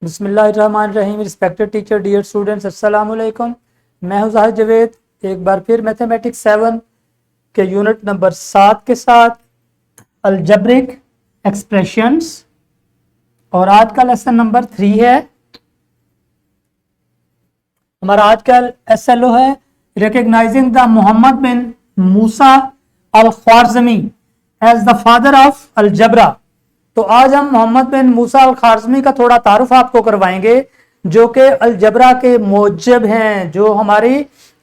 बिस्मिल्लाहिर्रहमानिर्रहीम। Respected teacher, dear students, अस्सलाम वालेकुम। मैं हूं जाहिद जवेद। एक बार फिर मैथमेटिक्स 7 के यूनिट नंबर 7 के साथ अलजेब्रिक एक्सप्रेशंस, और आज का लेसन नंबर 3 है। हमारा आज का SLO है recognising the Mohammed bin Musa al Khwarizmi as the father of algebra. तो आज हम मोहम्मद बिन मूसा अल ख्वारज़मी का थोड़ा तारुफ आपको करवाएंगे, जो कि अलजबरा के मौजब हैं, जो हमारी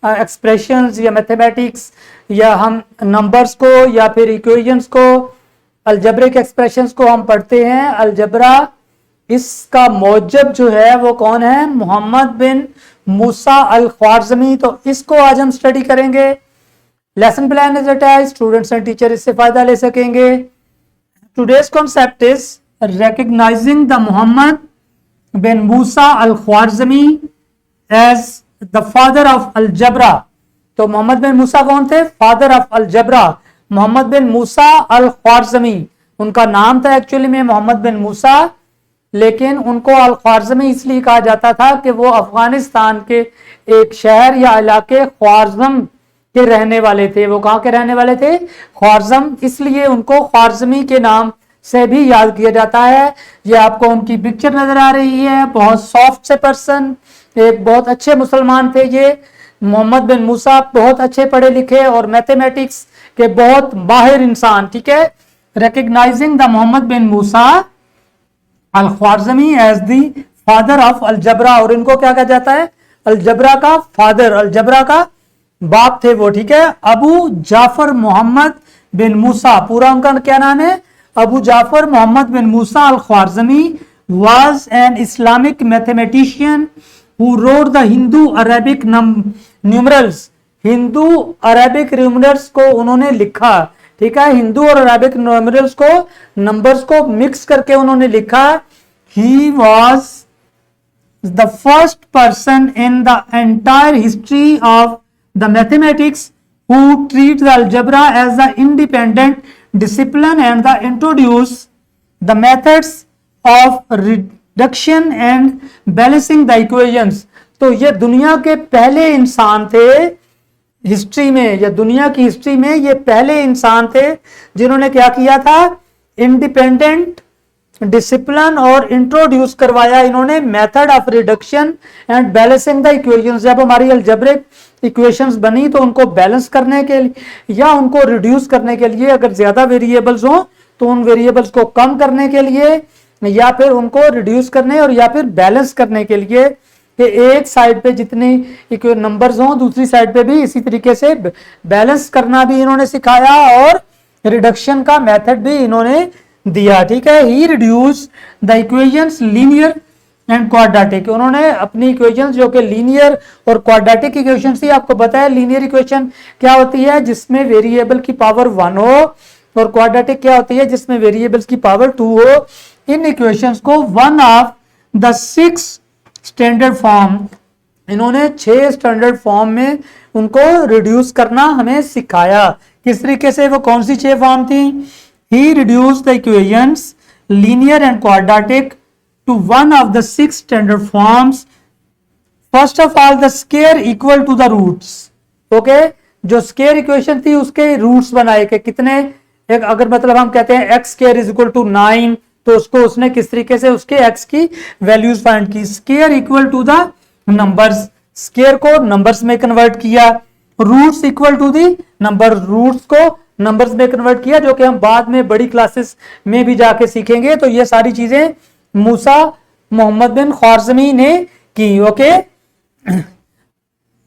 एक्सप्रेशंस या मैथमेटिक्स या हम नंबर्स को या फिर इक्वेशंस को, अलजबरिक एक्सप्रेशंस को हम पढ़ते हैं। अलजबरा इसका मौजब जो है वो कौन है? Mohammad bin Musa al ख्वारज़मी। तो इसको आज हम स्टडी करेंगे। Lesson plan is attached, students and teacher इससे फायदा ले सकेंगे। Today's concept is recognizing the Muhammad bin Musa al-Khwarizmi as the father of algebra। तो मोहम्मद बिन मूसा कौन थे? Father of algebra, Mohammad bin Musa al ख्वारज़मी। उनका नाम था एक्चुअली में मोहम्मद बिन मूसा, लेकिन उनको अल ख्वारज़मी इसलिए कहा जाता था कि वो अफगानिस्तान के एक शहर या इलाके ख्वारज़म के रहने वाले थे। वो कहाँ के रहने वाले थे? ख्वारज़म। इसलिए उनको ख्वारज़मी के नाम से भी याद किया जाता है। ये आपको उनकी पिक्चर नजर आ रही है। बहुत सॉफ्ट से पर्सन, एक बहुत अच्छे मुसलमान थे ये मोहम्मद बिन मूसा। बहुत अच्छे पढ़े लिखे और मैथमेटिक्स के बहुत माहिर इंसान। ठीक है। Recognising the Mohammed bin Musa al Khwarizmi as the father of algebra. और इनको क्या कहा जाता है? अलजबरा का फादर, अलजबरा का बाप थे वो। ठीक है। अबू जाफर मोहम्मद बिन मूसा, पूरा उनका क्या नाम है? Abu Jafar Mohammad bin Musa al ख्वारज़मी was an Islamic mathematician who wrote the Hindu Arabic numerals। Hindu Arabic numerals को उन्होंने लिखा। ठीक है। हिंदू और अरेबिक न्यूमरल्स को, नंबर्स को मिक्स करके उन्होंने लिखा। He was the first person in the entire history of the mathematics who treat the algebra as the independent discipline and the introduce the methods of reduction and balancing the equations। तो ये दुनिया के पहले इंसान थे history में, या दुनिया की हिस्ट्री में ये पहले इंसान थे जिन्होंने क्या किया था? इंडिपेंडेंट डिसिप्लिन और इंट्रोड्यूस करवाया इन्होंने method of reduction and balancing the equations. जब हमारी अलजेब्रिक इक्वेशंस बनी तो उनको बैलेंस करने के लिए या उनको रिड्यूस करने के लिए, अगर ज्यादा वेरिएबल्स हो तो उन वेरिएबल्स को कम करने के लिए, या फिर उनको रिड्यूस करने और या फिर बैलेंस करने के लिए, कि एक साइड पे जितनी नंबर्स हो दूसरी साइड पे भी इसी तरीके से बैलेंस करना भी इन्होंने सिखाया, और रिडक्शन का मेथड भी इन्होंने दिया। ठीक है। He reduce the equations linear and quadratic. उन्होंने अपनी इक्वेशंस जो कि लीनियर और क्वाड्रेटिक इक्वेशंस थी, आपको पता है लीनियर इक्वेशन क्या होती है? जिसमें वेरिएबल की पावर 1 हो, और क्वाड्रेटिक क्या होती है? जिसमें वेरिएबल्स की पावर 2 हो। इन इक्वेशंस को one of the 6 standard form, इन्होंने 6 स्टैंडर्ड फॉर्म में उनको रिड्यूस करना हमें सिखाया। किस तरीके से? वो कौन सी 6 फॉर्म थी? He reduced the equations linear and quadratic to one of the 6 standard forms। First of all, the square equal to the roots। Okay? जो स्केयर इक्वेशन थी उसके रूट्स बनाए के कितने, एक अगर मतलब हम कहते हैं x square is equal to 9, तो उसको उसने किस तरीके से उसके x की वैल्यूज फाइंड की। Square equal to the numbers, square को नंबर्स में कन्वर्ट किया। Roots equal to the number, roots को नंबर्स में कन्वर्ट किया, जो कि हम बाद में बड़ी क्लासेस में भी जाके सीखेंगे। तो ये सारी चीजें मूसा मोहम्मद बिन ख्वारज़मी ने की। Okay.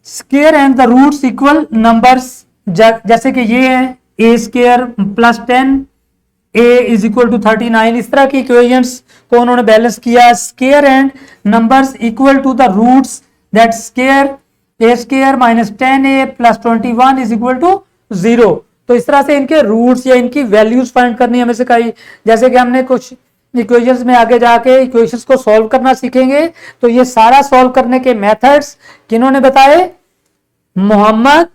Square and the roots equal numbers, जैसे कि ये है a square plus 10, a is equal to 39। इस तरह की इक्वेशंस को उन्होंने बैलेंस किया। Square and numbers equal to the roots, that square a square minus 10a plus 21 is equal to 0। तो इस तरह से इनके रूट्स या इनकी वैल्यूज फाइंड करनी हमें सिखाई। जैसे कि हमने कुछ इक्वेशंस में आगे जाके इक्वेशंस को सॉल्व करना सीखेंगे, तो ये सारा सॉल्व करने के मेथड्स किन्होंने बताए? मोहम्मद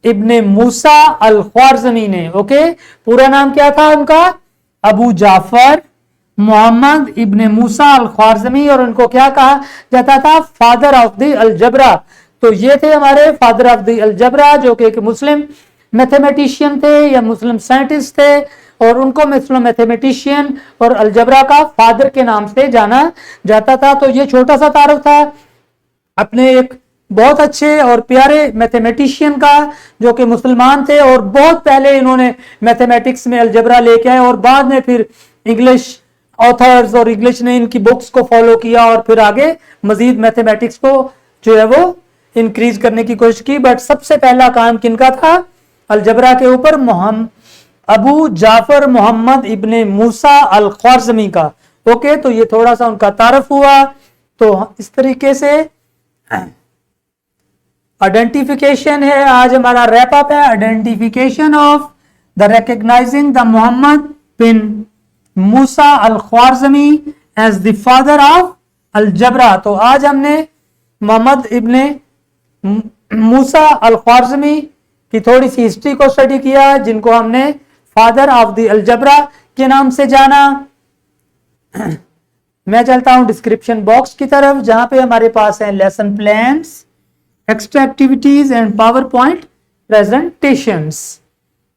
इब्ने मूसा अल ख्वारज़मी ने। ओके। पूरा नाम क्या था उनका? अबू जाफर मोहम्मद इब्ने मूसा अल ख्वारज़मी, और उनको क्या कहा जाता था? Father of the algebra. तो ये थे हमारे फादर ऑफ द अलजबरा, जो कि एक मुस्लिम मैथमेटिशियन थे या मुस्लिम साइंटिस्ट थे, और उनको मुस्लिम मैथमेटिशियन और अलजबरा का फादर के नाम से जाना जाता था। तो ये छोटा सा तारुफ था अपने एक बहुत अच्छे और प्यारे मैथमेटिशियन का, जो कि मुसलमान थे और बहुत पहले इन्होंने मैथमेटिक्स में अलजबरा लेके आए, और बाद में फिर इंग्लिश ऑथर्स और इंग्लिश ने इनकी बुक्स को फॉलो किया और फिर आगे मजीद मैथमेटिक्स को जो है वो इंक्रीज करने की कोशिश की। बट सबसे पहला काम किनका था अलजबरा के ऊपर? अबू जाफर मोहम्मद इब्ने मूसा अल ख्वारज़मी का। ओके, तो ये थोड़ा सा उनका तारफ हुआ। तो इस तरीके से आइडेंटिफिकेशन है, आज हमारा रैप अप है, identification of the recognising the Mohammed bin Musa al Khwarizmi as the father of algebra. तो आज हमने मोहम्मद इब्ने मूसा अल ख्वारज़मी की थोड़ी सी हिस्ट्री को स्टडी किया, जिनको हमने फादर ऑफ द अलजबरा के नाम से जाना। मैं चलता हूं डिस्क्रिप्शन बॉक्स की तरफ, जहां पे हमारे पास है lesson plans, extra activities and power point presentations.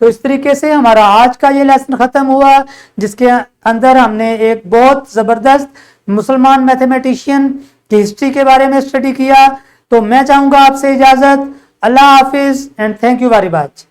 तो इस तरीके से हमारा आज का ये लेसन खत्म हुआ, जिसके अंदर हमने एक बहुत जबरदस्त मुसलमान मैथमेटिशियन की हिस्ट्री के बारे में स्टडी किया। तो मैं चाहूंगा आपसे इजाजत, अल्लाह हाफिज and thank you very much.